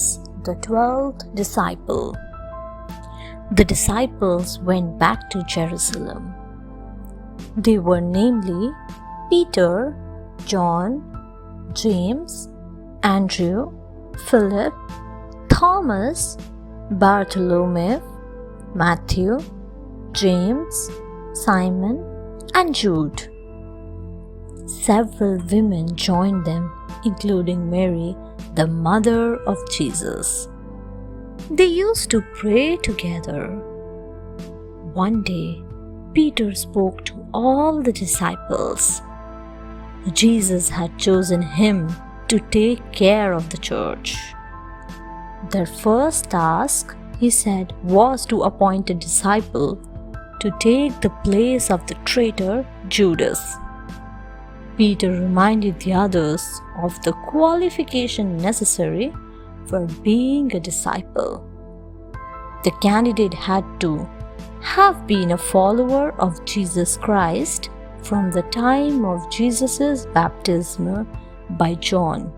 Jesus, the 12th disciple. The disciples went back to Jerusalem. They were namely Peter, John, James, Andrew, Philip, Thomas, Bartholomew, Matthew, James, Simon, and Jude. Several women joined them, including Mary, the mother of Jesus. They used to pray together. One day, Peter spoke to all the disciples. Jesus had chosen him to take care of the church. Their first task, he said, was to appoint a disciple to take the place of the traitor Judas. Peter reminded the others of the qualification necessary for being a disciple. The candidate had to have been a follower of Jesus Christ from the time of Jesus' baptism by John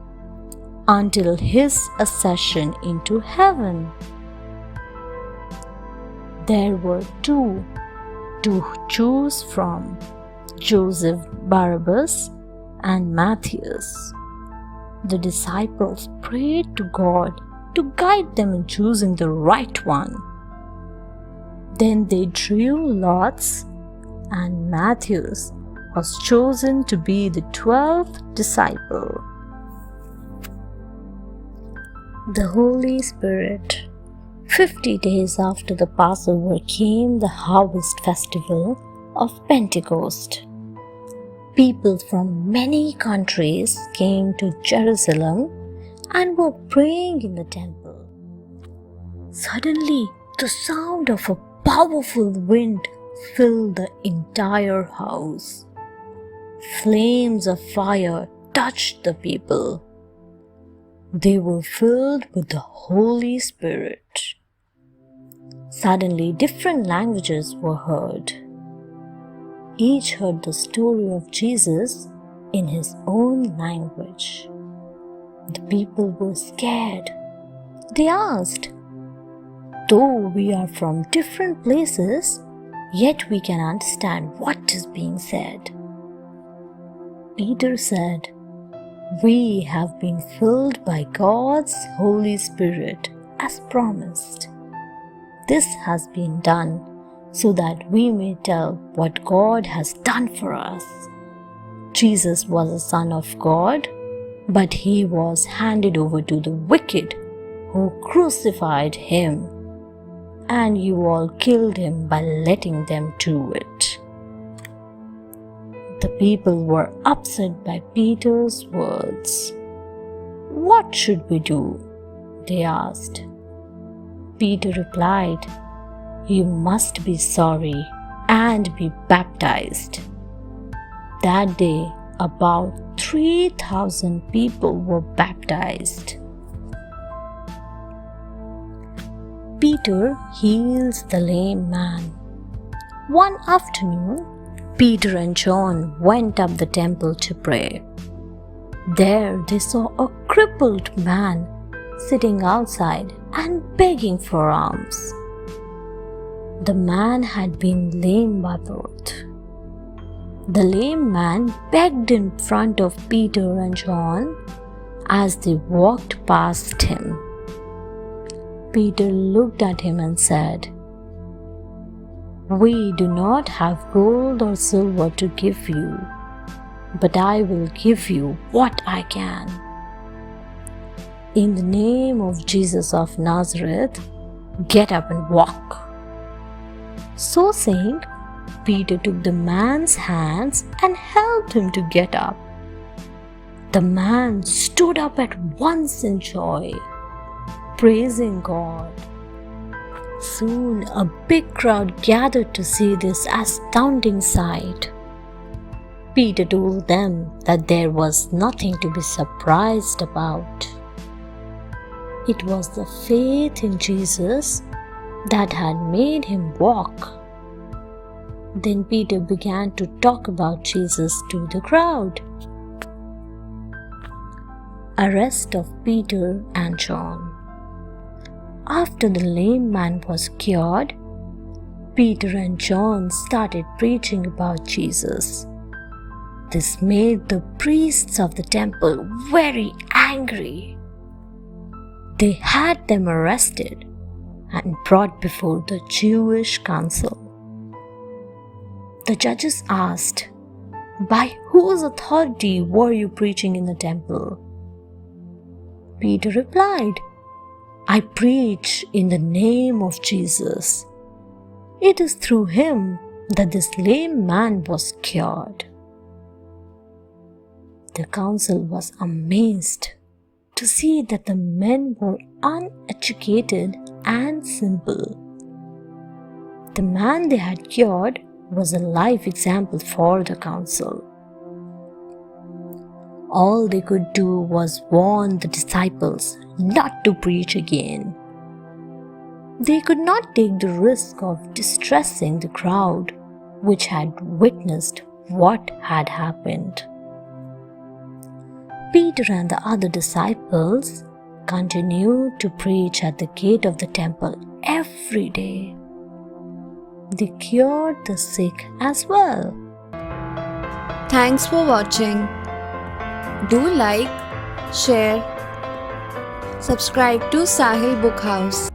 until his ascension into heaven. There were two to choose from: Joseph Barabbas and Matthias. The disciples prayed to God to guide them in choosing the right one. Then they drew lots, and Matthias was chosen to be the 12th disciple. The Holy Spirit. 50 days after the Passover came the harvest festival of Pentecost. People from many countries came to Jerusalem and were praying in the temple. Suddenly, the sound of a powerful wind filled the entire house. Flames of fire touched the people. They were filled with the Holy Spirit. Suddenly, different languages were heard. Each heard the story of Jesus in his own language. The people were scared. They asked, "Though we are from different places, yet we can understand what is being said." Peter said, "We have been filled by God's Holy Spirit as promised. This has been done so that we may tell what God has done for us. Jesus was a Son of God, but he was handed over to the wicked who crucified him, and you all killed him by letting them do it." The people were upset by Peter's words. "What should we do?" they asked. Peter replied, "You must be sorry and be baptized." That day, about 3,000 people were baptized. Peter heals the lame man. One afternoon, Peter and John went up the temple to pray. There they saw a crippled man sitting outside and begging for alms. The man had been lame by birth. The lame man begged in front of Peter and John as they walked past him. Peter looked at him and said, "We do not have gold or silver to give you, but I will give you what I can. In the name of Jesus of Nazareth, get up and walk." So saying, Peter took the man's hands and helped him to get up. The man stood up at once in joy, praising God. Soon a big crowd gathered to see this astounding sight. Peter told them that there was nothing to be surprised about. It was the faith in Jesus that had made him walk. Then Peter began to talk about Jesus to the crowd. Arrest of Peter and John. After the lame man was cured, Peter and John started preaching about Jesus. This made the priests of the temple very angry. They had them arrested and brought before the Jewish council. The judges asked, "By whose authority were you preaching in the temple?" Peter replied, "I preach in the name of Jesus. It is through him that this lame man was cured." The council was amazed to see that the men were uneducated and simple. The man they had cured was a life example for the council. All they could do was warn the disciples not to preach again. They could not take the risk of distressing the crowd which had witnessed what had happened. Peter and the other disciples continued to preach at the gate of the temple every day. They cured the sick as well. Thanks for watching. Do like, share, subscribe to Sahil Book House.